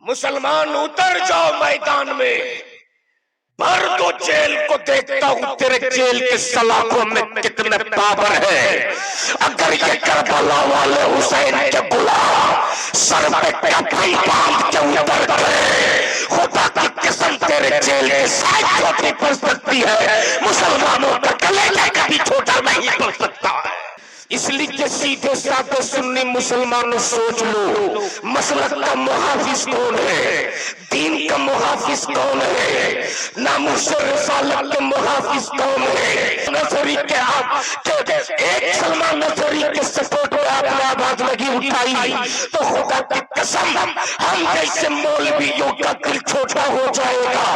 मुसलमान उतर जाओ मैदान में, भर दो जेल को, देखता हूं तेरे जेल के सलाखों में कितने पावर है। अगर ये करबला वाले हुसैन के गुलाम सर पे कफन बांध के उतर गए, खुदा की कसम तेरे जेल की साइज छोटी पड़ सकती है, मुसलमानों का कलेजा कभी छोटा नहीं पड़ सकता है। इसलिए कि सीधे साधे सुन्नी मुसलमानों सोच लो, मसलक का मुहाफिज कौन है, दीन का मुहाफिज कौन है, नामुस रिसालत का मुहाफिज कौन है। नजरी के आप एक सलमान नजरी के सपोर्ट में आपने आवाज लगी उठाई तो खुदा की कसम हम जैसे मौलवियों का दिल छोटा हो जाएगा,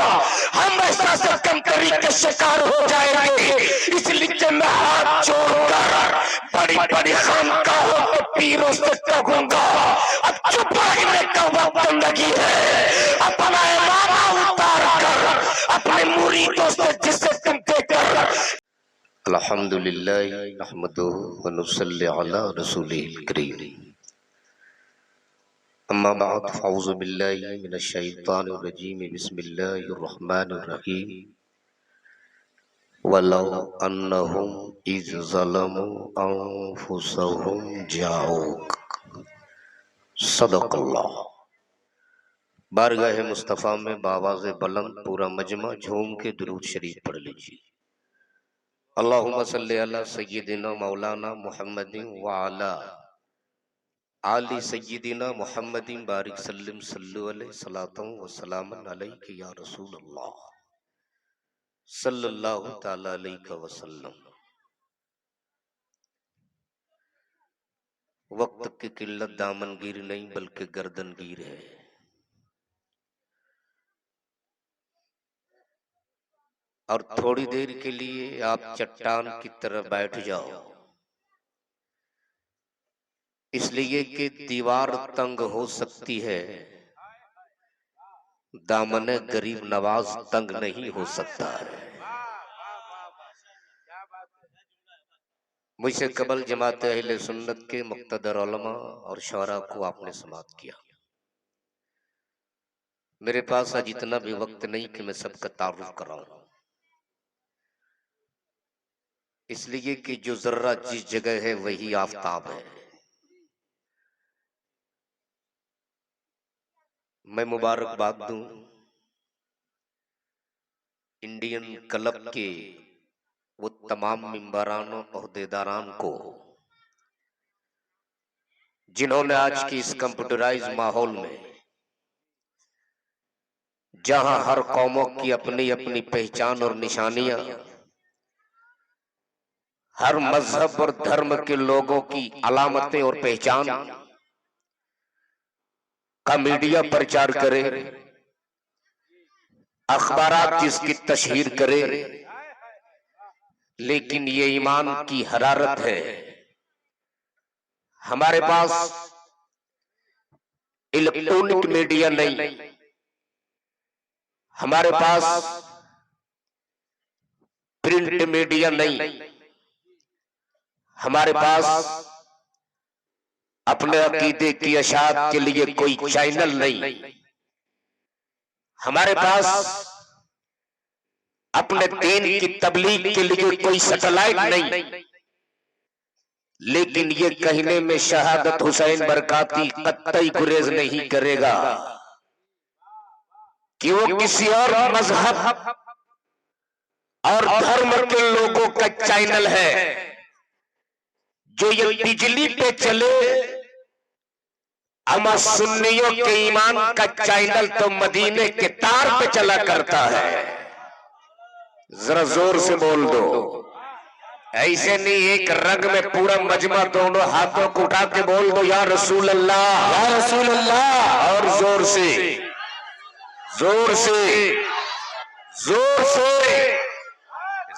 हम ऐसा से कमतरी के शिकार हो जाएंगे। इसलिए मैं हाथ जोड़कर बड़ी बड़ी खानकाहों के पीरों से कहूंगा, अब चुप रहने का वक्त नहीं है। अपना ईमान उतार कर अपने मुरीदों से जिसे तुम देकर अल्हम्दुलिल्लाह नहमदुहु व नुसल्ली अला रसूलिल करीम। अम्मा बाद फ़अऊज़ु बिल्लाहि मिनश शैतानिर रजीम। बिस्मिल्लाहिर रहमानिर रहीम। वलौ अन्नहुम इज़ ज़लमू अनफुसहुम जाऊक। सदक़ल्लाह। बारगाह मुस्तफ़ा में बावाज़े बुलंद पूरा मजमा झूम के दुरूद शरीफ पढ़ लीजिए। अल्लाहुम्मा सल्ली अला सय्यिदिना मौलाना मुहम्मदिन व अला आलि सय्यिदिना मुहम्मदिन बारिक सल्लिम सल्लु अलैहि सलातन व सलामन अलैका या रसूल अल्लाह सल्लल्लाहु तआला अलैहि वसल्लम। वक्त की किल्लत दामनगीर नहीं बल्कि गर्दनगीर है। और थोड़ी देर के लिए आप चट्टान की तरह बैठ जाओ, इसलिए कि दीवार तंग हो सकती है, दामने गरीब नवाज तंग नहीं हो सकता है। मुझसे कबल जमात अहले सुन्नत के मुक्तदर उलमा और शौरा को आपने समाप्त किया। मेरे पास आज इतना भी वक्त नहीं कि मैं सबका तारुफ कराऊं, इसलिए कि जो जर्रा जिस जगह है वही आफताब है। मैं मुबारकबाद दूं इंडियन क्लब के वो तमाम मेंबरान और ओहदेदारान को जिन्होंने आज की इस कंप्यूटराइज माहौल में, जहां हर कौमों की अपनी अपनी पहचान और निशानियां, हर मजहब और धर्म के लोगों की अलामतें और पहचान का मीडिया प्रचार करे, अखबारात जिसकी तशहीर करे, लेकिन ये ईमान की हरारत है। हमारे पास इलेक्ट्रॉनिक मीडिया नहीं, हमारे पास प्रिंट मीडिया नहीं, हमारे पास अपने अकीदे की अशात के लिए कोई चैनल नहीं, हमारे पास अपने दीन की तबलीग के लिए कोई सैटेलाइट नहीं, लेकिन ये कहने में शहादत हुसैन बरकाती कतई गुरेज नहीं करेगा कि वो किसी और मजहब और धर्म के लोगों का चैनल है। जो ये बिजली पे चले, अमा सुन्नियों के ईमान का चैनल तो मदीने के तार पे चला करता है। जरा जोर से बोल दो, ऐसे नहीं एक रंग में पूरा मजमा दोनों हाथों को उठा के बोल दो या रसूल अल्लाह, या रसूल अल्लाह। और जोर से, जोर से, जोर से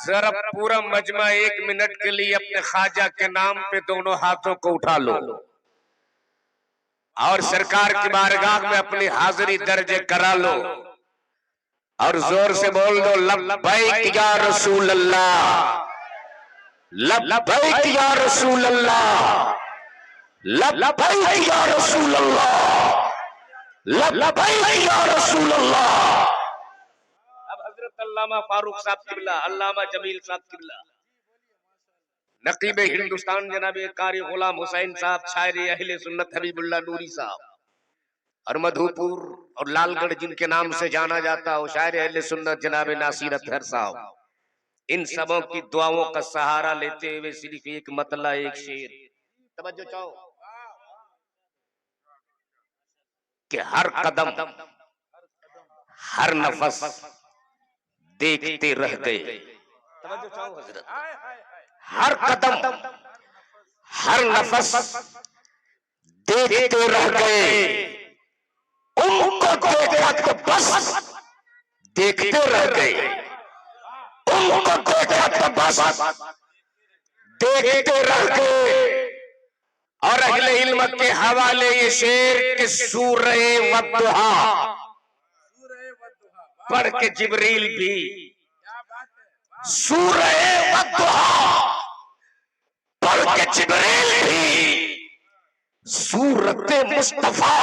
जरा पूरा मजमा 1 मिनट के लिए अपने ख्वाजा के नाम पे दोनों हाथों को उठा लो और सरकार की बारगाह में अपनी हाजिरी दर्ज करा लो और जोर से बोल दो लब्बैक या रसूल अल्लाह, लब्बैक या रसूल अल्लाह, लब्बैक या रसूल अल्लाह। लब्बैक या रसूल अल्लाह। अब हजरत अल्लामा फारूक साहब किबला, अल्लामा जमील साहब किबला, नकीब हिंदुस्तान जनाब कारी गुलाम हुसैन साहब, शायर अहले सुन्नत हबीबुल्लाह नूरी साहब, और मधुपुर और लालगढ़ जिनके नाम से जाना जाता हो शायर अहले सुन्नत जनाब नासिर अतहर साहब, इन सबों की दुआओं का सहारा लेते हुए सिर्फ एक मतला, एक शेर, तवज्जो चाहो, कि हर कदम हर नफस देखते रह गए। तवज्जो चाहो हजरत, हर कदम हर नफस देखते रह गए, उनको देखा तो बस देखते रह गए, उनको देखा तो बस देखते रह गए। और अहले इल्म के हवाले ये शेर के सूरह वद्दुहा पढ़ के जिब्रील भी, सूरह वद्दुहा पढ़ के जिब्रील भी सूरत मुस्तफा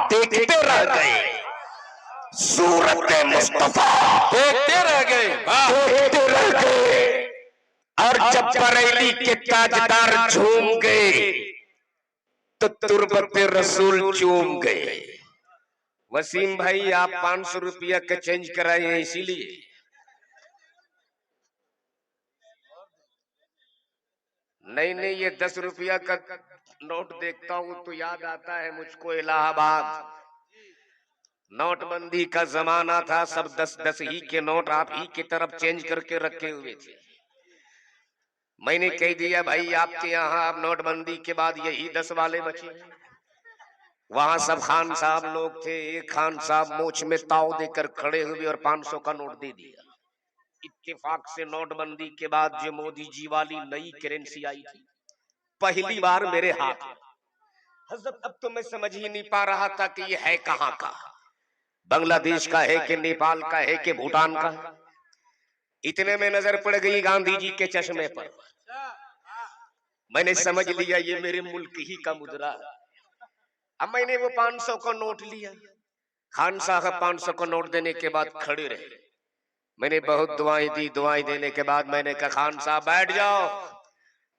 देखते रह गए, सूरत मुस्तफा देखते रह गए, देखते रह गए। और जब बरेली के ताजदार झूम गए तो तुरबत रसूल चूम गए। वसीम भाई आप 500 रुपया का चेंज कराए हैं इसीलिए, नहीं ये 10 रुपया का नोट देखता हूं तो याद आता है मुझको इलाहाबाद, नोटबंदी का जमाना था, सब 10-10 ही के नोट आप ही की तरफ चेंज करके रखे हुए थे। मैंने कह दिया भाई आपके यहाँ अब नोटबंदी के बाद यही 10 वाले बचे। वहां सब खान साहब लोग थे, एक खान साहब मोछ में ताव देकर खड़े हुए और 500 का नोट दे दिया। इत्तेफाक से नोटबंदी के बाद जो मोदी जी वाली नई करेंसी आई थी पहली बार मेरे हाथ में, हजरत अब तो मैं समझ ही नहीं पा रहा था कि ये है कहाँ का, बांग्लादेश का है कि नेपाल का है कि भूटान का। इतने में नजर पड़ गई गांधी जी के चश्मे पर, मैंने समझ लिया ये मेरे मुल्क ही का मुद्रा है। अब मैंने वो 500 का नोट लिया, खान साहब 500 का नोट देने के बाद खड़े रहे, मैंने बहुत दुआएं दी, दुआएं देने के बाद मैंने कहा खान साहब बैठ जाओ।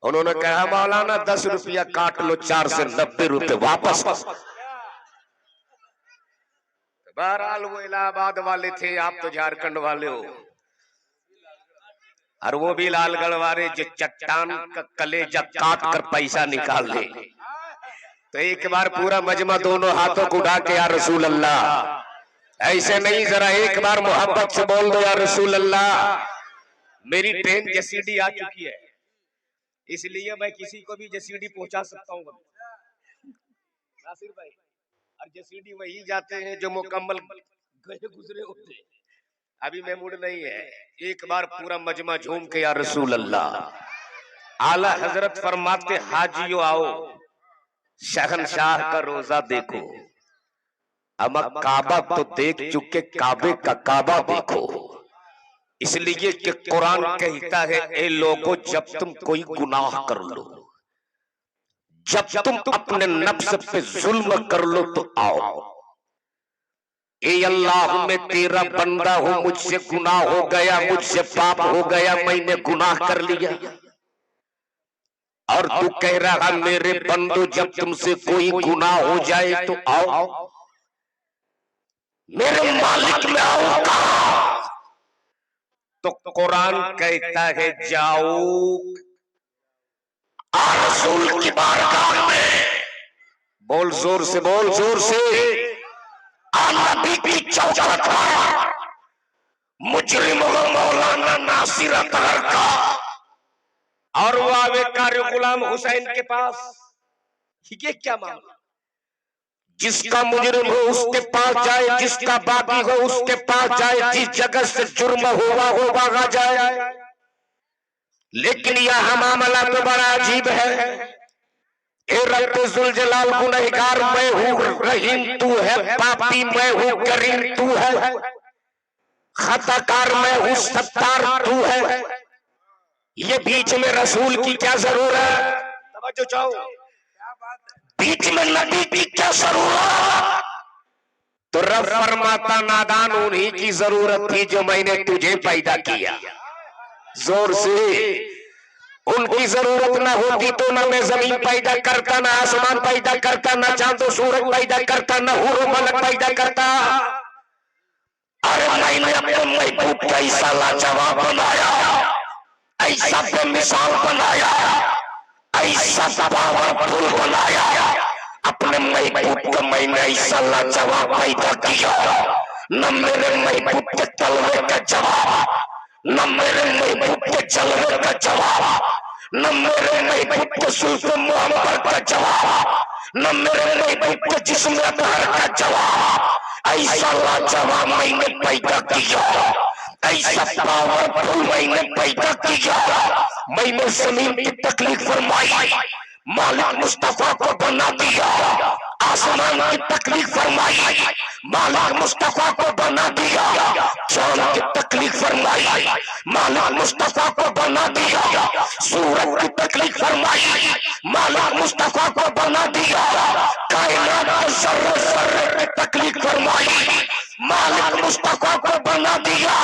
उन्होंने कहा मौलाना 10 रुपया काट लो, 4 से 90 रुपए वापस। बहरहाल वो इलाहाबाद वाले थे, आप तो झारखंड वाले हो, और वो भी लालगढ़ वाले जो चट्टान का कलेजा काट कर पैसा निकाल ले। तो एक बार पूरा मजमा दोनों हाथों को उठा के या रसूल अल्लाह, ऐसे नहीं, जरा एक बार मोहब्बत से बोल दो या रसूल अल्लाह। मेरी ट्रेन जसीडी आ चुकी है, इसलिए मैं किसी को भी जसीडी पहुंचा सकता हूँ नासिर भाई, और जसीडी वही जाते हैं जो मुकम्मल गए गुजरे होते हैं। अभी मैं मूड नहीं है, एक बार पूरा मजमा झूम के या रसूल अल्लाह। आला हजरत फरमाते हाजियो आओ शहनशाह का रोजा देखो, अब काबा तो देख चुके, काबे का काबा देखो। इसलिए कि कुरान कहता है ए लोगों जब तुम कोई गुनाह कर लो, जब तुम अपने नफ्स पे जुल्म कर लो तो आओ, ए अल्लाह मैं तेरा बंदा हूं, मुझसे गुनाह हो गया, मुझसे पाप हो गया, मैंने गुनाह कर लिया, और तू कह रहा मेरे बंदो जब तुमसे कोई गुनाह हो जाए तो आओ, मेरे मालिक में आओगा। तो कुरान कहता है जाओ रसूल की बारगाह में, बोल जोर से, बोल जोर से, नबी की चौखट पर मुजरिम मौलाना नासिर अतहर का, और वो आवे कारी गुलाम हुसैन के पास। ये क्या मामला, जिसका मुजरिम हो उसके पास जाए, जिसका बाकी हो उसके पास जाए, जिस जगह से जुर्म हुआ हो भागा जाए। लेकिन यह मामला तो बड़ा अजीब है। ए रब्बे जुल जलाल गुनहगार मैं हूँ, रहीम तू है, पापी मैं हूँ, करीम तू है, खताकार मैं हूँ, सत्तार तू है। ये बीच में रसूल की क्या जरूरत है? तवज्जो चाहो, बीच में नबी की क्या जरूरत? तो रब फरमाता नादान उन्हीं की जरूरत थी जो मैंने तुझे पैदा किया। जोर से, उनकी जरूरत ना होती तो ना मैं जमीन पैदा करता, ना आसमान पैदा करता, ना चांदो सूरज पैदा करता, ना हुरो मलक पैदा करता। अरे मैंने अपने महबूब का ऐसा लाजवाब बनाया, ऐसा बेमिसाल बनाया, ऐसा पावरफुल बनाया। अपने महबूब का मैंने ऐसा लाजवाब पैदा किया, न मेरे महबूब के तलवे का जवाब, न मेरे महबूब के जलवे का जवाब, न मेरे महबूब के सुल्तान मोहम्मद का जवाब, न मेरे महबूब के जिस्म अतहर का जवाब। ऐसा लाजवाब मैंने पैदा किया, ऐसा पावरफुल मैंने पैदा किया। मैंने जमीन की तकलीफ फरमाई, मालिक मुस्तफा को बना दिया। आसमान की तकलीफ फरमाई, मालिक मुस्तफा को बना दिया। चांद की तकलीफ फरमाई, मालिक मुस्तफा को बना दिया। सूरज की तकलीफ फरमाई, मालिक मुस्तफा को बना दिया। कायनात के जर्रे जर्रे की तकलीफ फरमाई, मालिक मुस्तफा को बना दिया।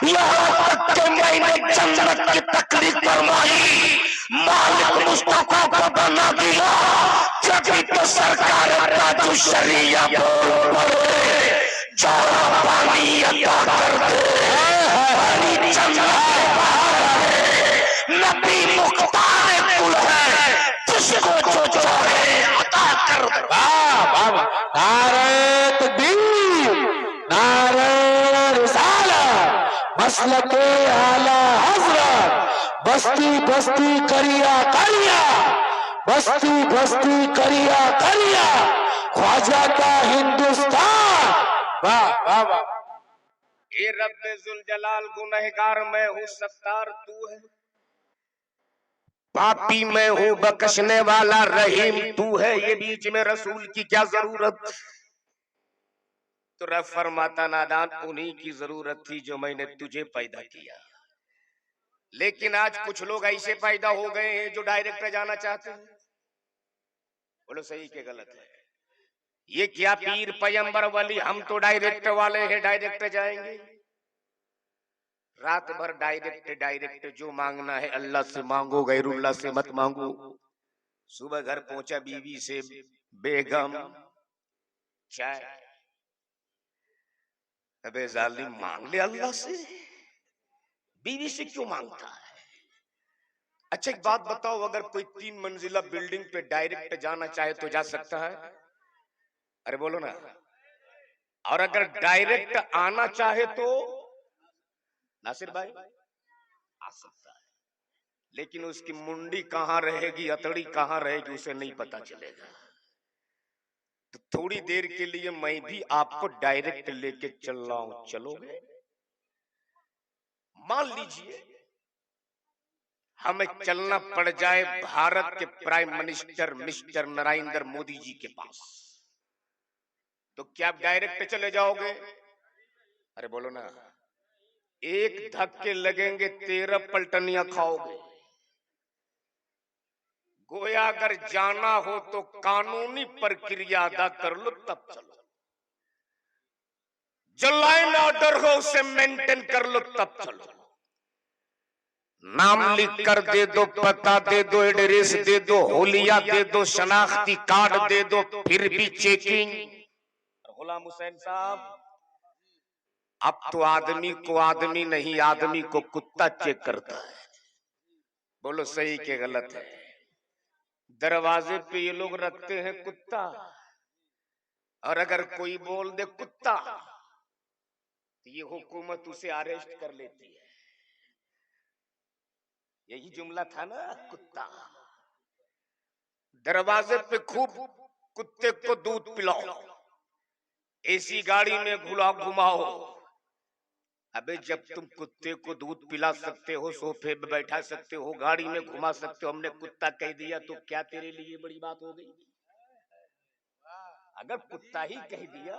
यहाँ तक कि मैंने जन्नत की तकलीफ फरमाई, मालिक मुस्तफा को बना दिया। जब तो सरकार ताजु शरिया बोल पड़े, जौरा पानी अता कर दे, पानी जन्नत के बाहर है। नबी मुख्तार कुल है, जिसको जो चाहे अता कर दे। नारे तकबीर, नारे रिसालत, मसलके आला हज़रत, बस्ती बस्ती करिया करिया, बस्ती बस्ती करिया करिया, ख्वाजा का हिंदुस्तान। वाह वाह वाह। ए रब्बे जुल जलाल, गुनहगार मैं हूँ, सत्तार तू है। पापी मैं हूँ, बख्शने वाला रहीम तू है। ये बीच में रसूल की क्या जरूरत? तो रब फरमाता नादान उन्हीं की जरूरत थी जो मैंने तुझे पैदा किया। लेकिन आज कुछ लोग ऐसे पैदा हो गए हैं जो डायरेक्ट जाना चाहते हैं। बोलो सही के गलत है? ये क्या पीर पैगंबर वाली, हम तो डायरेक्ट वाले हैं, डायरेक्ट जाएंगे। रात भर डायरेक्ट डायरेक्ट, जो मांगना है अल्लाह से मांगो, गैरुल्लाह से मत मांगो। सुबह घर पहुंचा बीवी से, बेगम चाय, अबे जालिम मांग ले अल्लाह से, बीवी से क्यों मांगता है? अच्छा एक बात बताओ, अगर कोई 3 मंजिला बिल्डिंग पे डायरेक्ट जाना चाहे तो जा सकता है? अरे बोलो ना। और अगर डायरेक्ट आना चाहे तो नासिर भाई आ सकता है, लेकिन उसकी मुंडी कहां रहेगी, अतड़ी कहां रहेगी, उसे नहीं पता चलेगा। तो थोड़ी देर के लिए मैं भी आपको डायरेक्ट लेके चल रहा हूं, चलोगे? मान लीजिए हमें चलना पड़ जाए भारत के prime minister mister Narendra Modi ji के पास, तो क्या आप डायरेक्ट चले जाओगे? अरे बोलो ना। एक धक्के लगेंगे, 13 पलटनियां खाओगे। गोया अगर जाना हो तो कानूनी प्रक्रिया अदा कर लो तब चलो, जो लाइन ऑर्डर हो उसे मेंटेन कर लो तब चलो। नाम लिख कर दे दो, पता दे दो, एड्रेस दे दो, होलिया दे दो, शनाख्ती कार्ड दे दो, फिर भी चेकिंग। गुलाम हुसैन साहब, अब तो आदमी को आदमी नहीं, आदमी को कुत्ता चेक करता है। बोलो सही के गलत है? दरवाजे पे ये लोग रखते हैं कुत्ता, और अगर कोई बोल दे कुत्ता तो ये हुकूमत उसे अरेस्ट कर लेती है। यही जुमला था ना, कुत्ता। दरवाजे पे खूब कुत्ते को दूध पिलाओ, एसी गाड़ी में घुमाओ। अबे जब तुम कुत्ते को दूध पिला सकते हो, सोफे पे बैठा सकते हो, गाड़ी में घुमा सकते हो, हमने कुत्ता कह दिया तो क्या तेरे लिए बड़ी बात हो गई? अगर कुत्ता ही कह दिया,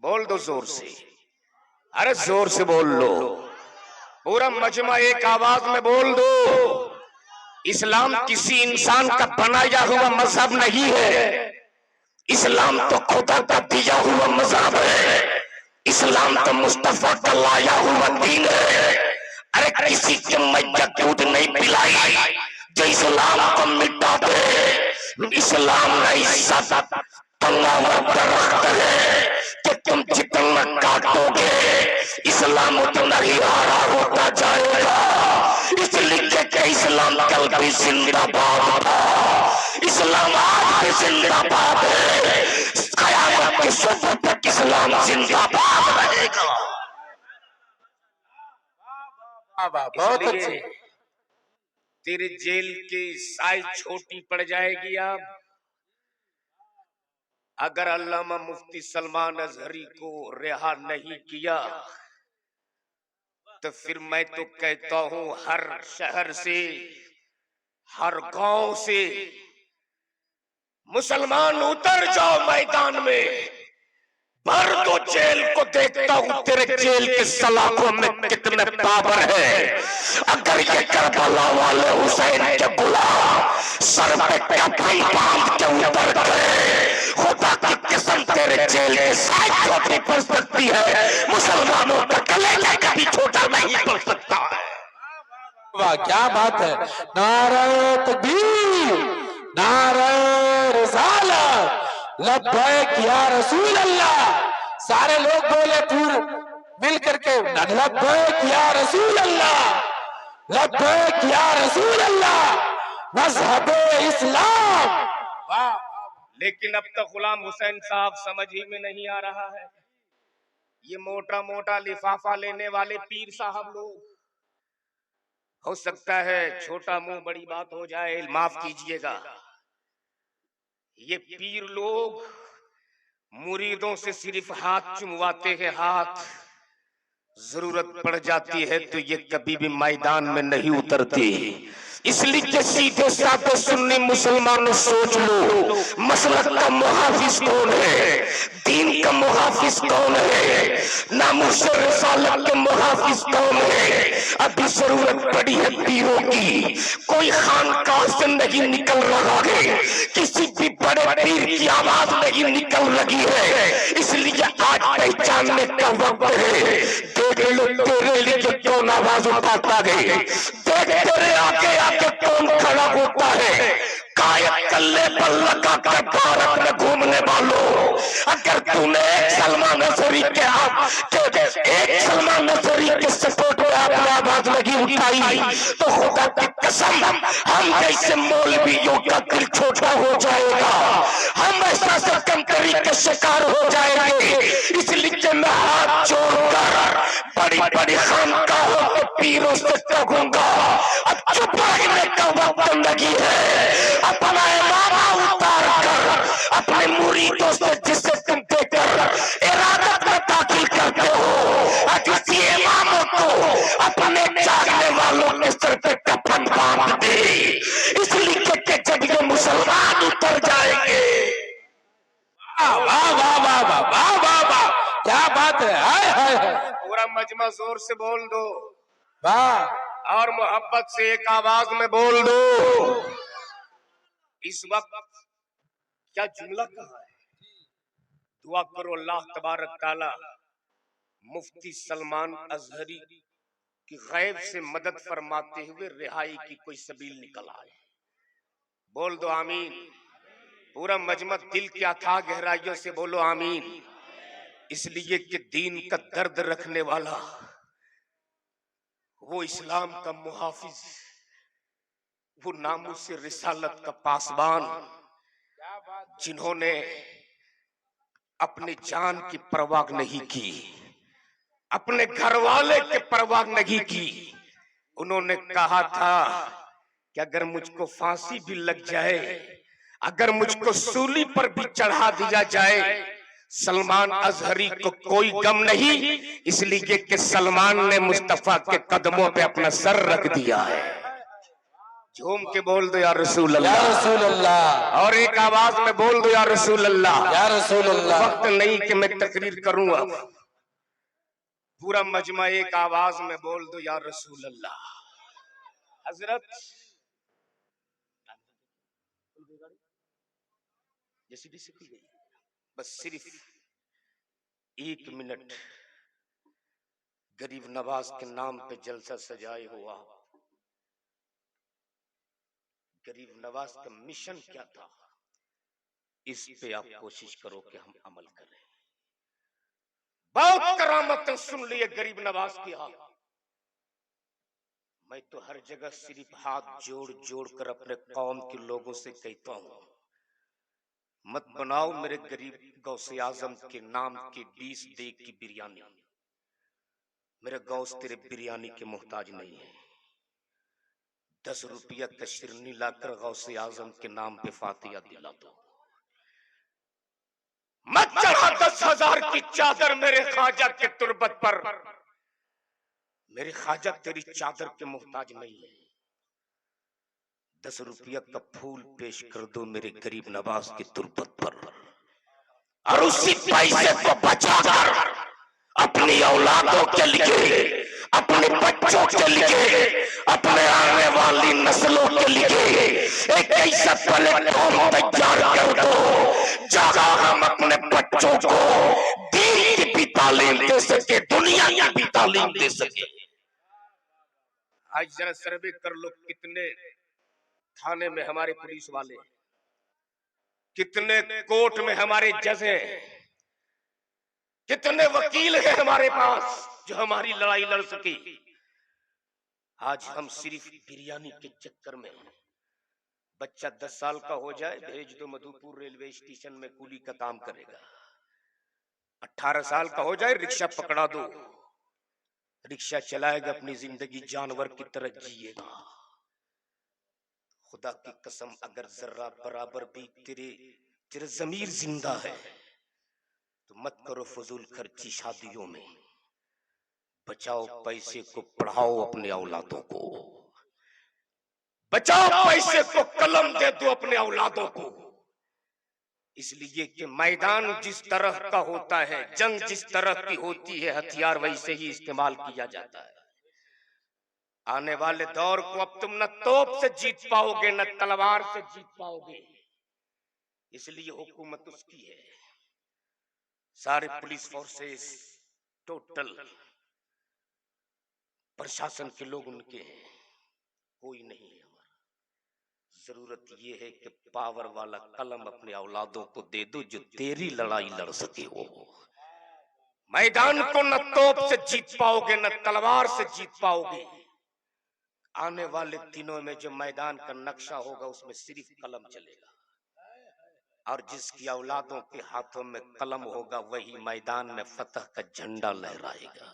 बोल दो जोर से, अरे जोर से बोल लो, पूरा मजमा एक आवाज में बोल दो। इस्लाम किसी इंसान का बनाया हुआ मजहब नहीं है। इस्लाम तो खुदा का दिया हुआ मजहब है, इस्लाम तो मुस्तफा का लाया हुआ दीन है। अरे किसी के मैया दूध नहीं पिलाई जो इस्लाम को मिटा दे। इस्लाम नहीं सदा तंगा हुआ दरख्त है कि तुम जितना काटोगे इस्लाम उतना ही हरा होता जाएगा। इसलिए कि इस्लाम कल भी जिंदाबाद था, इस्लाम आज भी जिंदाबाद है, कयामत के सुबह तक इस्लाम जिंदाबाद रहेगा। बहुत अच्छे। तेरे जेल की साइज छोटी पड़ जाएगी अब अगर अल्लामा मुफ्ती सलमान अजहरी को रिहा नहीं किया तो फिर मैं तो कहता हूं हर शहर से हर गांव से मुसलमान उतर जाओ मैदान में, भर दो जेल को। देखता हूं तेरे जेल के सलाखों में कितने पावर है। अगर ये करबला वाले हुसैन के गुलाम सर पे कफन बांध के उतर गए, खुदा की कसम तेरे जेल के साइज छोटी पड़ सकती है, मुसलमानों का कलेजा कभी छोटा नहीं पड़ सकता है। वाह क्या बात है। नारे तकबीर, नारे रिसालत, लब्बैक या रसूल अल्लाह। सारे लोग बोले पूरे मिल करके लब्बैक या रसूल अल्लाह, लब्बैक या रसूल अल्लाह, मज़हब इस्लाम। वाह। लेकिन अब तक गुलाम हुसैन साहब समझ ही में नहीं आ रहा है। ये मोटा मोटा लिफाफा लेने वाले पीर साहब लोग, हो सकता है छोटा मुंह बड़ी बात हो जाए, माफ कीजिएगा। ये पीर लोग मुरीदों से सिर्फ हाथ चुमवाते हैं, हाथ, जरूरत पड़ जाती है तो ये कभी भी मैदान में नहीं उतरती। इसलिए सीधे साधे सुन्नी मुसलमानों सोच लो, मसलक का मुहाफिज कौन है, दीन का मुहाफिज कौन है, नामुस रिसालत का मुहाफिज कौन है। अभी जरूरत पड़ी है पीरों की, कोई खानकाह से नहीं निकल रहा है, किसी भी बड़े पीर की आवाज नहीं निकल रही है। इसलिए आज पहचानने का वक्त है। देख लो तेरे लिए कौन आवाज उठाता है, देख तेरे आगे आगे कौन खड़ा होता है। कायद कल्ले पर लगा कर भारत में घूमने वालों, अगर तूने एक सलमान अजहरी के एक सलमान अजहरी के सपोर्ट में अपनी आवाज लगी उठाई तो खुदा की कसम हम जैसे मौलवियों का दिल छोटा हो जाएगा, हम ऐसा से कमतरी के शिकार हो जाएंगे। इसलिए मैं हाथ जोड़कर बड़ी बड़ी खानकाहों के पीरों से कहूंगा, अब चुप रहने का वक्त नहीं है। अपना इरादा उतार कर अपने मुरीदों से जिसे तुम देकर इरादत में दाखिल करते हो, किसी इमामों को अपने जागने वालों के सर पे कफन बांध दे। इसलिए कि जब ये मुसलमान उतर जाएंगे। वाह वाह वाह वाह वाह वाह वाह वाह, क्या बात है। हाय हाय हाय। पूरा मजमा जोर से बोल दो वाह। और मोहब्बत से एक आवाज में बोल दो। इस वक्त क्या जुमला कहा है? दुआ करो अल्लाह तबारक ताला मुफ्ती सलमान अजहरी की गैब से मदद फरमाते हुए रिहाई की कोई सबील निकल आए। बोल दो आमीन। पूरा मजमा दिल की अथाह गहराइयों से बोलो आमीन। इसलिए कि दीन का दर्द रखने वाला, वो इस्लाम का मुहाफिज, वो नामुस से रिसालत का पासबान, जिन्होंने अपनी जान की परवाह नहीं की, अपने घर वाले की परवाह नहीं की। उन्होंने कहा था कि अगर मुझको फांसी भी लग जाए, अगर मुझको सूली पर भी चढ़ा दिया जाए, सलमान अजहरी को कोई गम नहीं। इसलिए कि सलमान ने मुस्तफा के कदमों पे अपना सर रख दिया है। झूम के बोल दो या रसूल अल्लाह, या रसूल अल्लाह। और एक आवाज में बोल दो या रसूल अल्लाह, या रसूल अल्लाह। वक्त नहीं कि मैं तकरीर करूंगा, पूरा मजमा एक आवाज में बोल दो या रसूल अल्लाह। हजरत जैसी भी खुल गई। बस सिर्फ 1 मिनट गरीब नवाज के नाम पे जलसा सजाए हो आप। गरीब नवाज का मिशन क्या था, इस पे आप कोशिश करो कि हम अमल करें। बहुत करामतें सुन लिए गरीब नवाज की आप। मैं तो हर जगह सिर्फ हाथ जोड़ जोड़ कर अपने कौम के लोगों से कहता हूं, मत बनाओ मेरे गरीब गौसे आजम के नाम की 20 देग की बिरयानी। मेरे गौस तेरे बिरयानी के मोहताज नहीं है। 10 रुपया का शिरनी लाकर गौसे आजम के नाम पे फातिहा दिला दो। मत चढ़ा 10,000 की चादर मेरे ख्वाजा के तुरबत पर। मेरे ख्वाजा तेरी चादर के मोहताज नहीं है। 10 रुपया का फूल पेश कर दो मेरे गरीब नवाज की तुरबत पर, और उसी पैसे को बचाकर अपनी औलादों के लिए, अपने बच्चों के लिए, अपने आने वाली नस्लों के लिए एक ऐसा प्लेटफॉर्म तैयार कर दो जहां हम अपने बच्चों को दीन की भी तालीम दे सके, दुनिया की भी तालीम दे सके। आज जरा सर्वे कर लो, कितने थाने में हमारे पुलिस वाले, कितने कोर्ट में हमारे जज हैं, कितने वकील हैं हमारे पास जो हमारी लड़ाई लड़ सके। आज हम सिर्फ बिरयानी के चक्कर में, बच्चा 10 साल का हो जाए भेज दो मधुपुर रेलवे स्टेशन में कूली का काम करेगा। 18 साल का हो जाए रिक्शा पकड़ा दो, रिक्शा चलाएगा, अपनी जिंदगी जानवर की तरह जिएगा। खुदा की कसम, अगर जर्रा बराबर भी तेरे जमीर जिंदा है तो मत करो फजूल खर्ची शादियों में। बचाओ पैसे को, पढ़ाओ अपने औलादों को। बचाओ पैसे को, कलम दे दो अपने औलादों को। इसलिए कि मैदान जिस तरह का होता है, जंग जिस तरह की होती है, हथियार वैसे ही इस्तेमाल किया जाता है। आने वाले दौर को अब तुम न तोप से जीत पाओगे न तलवार से जीत पाओगे। इसलिए हुकूमत उसकी है, सारे पुलिस फोर्सेस टोटल प्रशासन के लोग उनके हैं, कोई नहीं है। हमारा जरूरत ये है कि पावर वाला कलम अपने औलादों को दे दो जो तेरी लड़ाई लड़ सके। हो मैदान को न तोप से जीत पाओगे न तलवार से जीत पाओगे। आने वाले दिनों में जो मैदान का नक्शा होगा उसमें सिर्फ कलम चलेगा, और जिसकी औलादों के हाथों में कलम होगा वही मैदान में फतह का झंडा लहराएगा।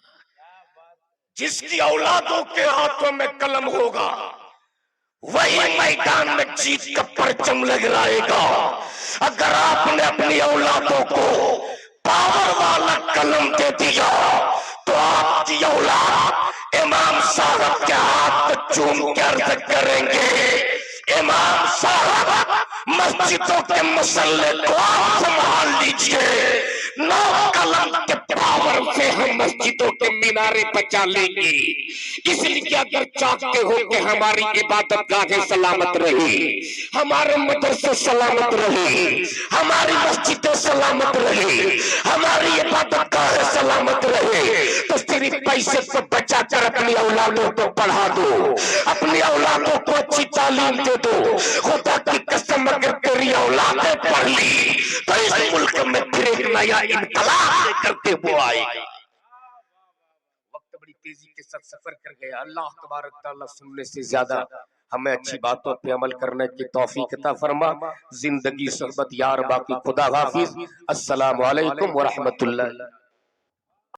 जिसकी औलादों के हाथों में कलम होगा वही मैदान में जीत का परचम लहराएगा। अगर आपने अपनी औलादों को पावर वाला कलम दे दिया तो आपकी औलाद इमाम साहब के हाथ चूम के अर्ज करेंगे, इमाम साहब मस्जिदों के मसल्ले को आप संभाल लीजिए। 9 कलम के पावर से हम मस्जिदों के मीनारे बचा लेंगे। इसलिए अगर चाहते हो कि हमारी इबादत गाहें सलामत रहे, हमारे मदरसे सलामत रहे, हमारी मस्जिदें सलामत रहे, हमारी इबादत गाहें सलामत रहे, तो सिर्फ पैसे को बचाकर अपनी औलादों को पढ़ा दो, अपनी औलादों को अच्छी तालीम दे दो। खुदा की कसम, अगर तेरी औलादें पढ़ ली तो इस मुल्क में फिर एक नया इनकलाब करके वो आएगा। वक्त बड़ी तेजी के साथ सफर कर गया। अल्लाह तबारक तआला सुनने से ज्यादा हमें अच्छी बातों पे अमल करने की तौफीक अता फरमा। जिंदगी सोहबत यार बाकी। खुदा हाफिज। अस्सलामु अलैकुम व रहमतुल्लाह।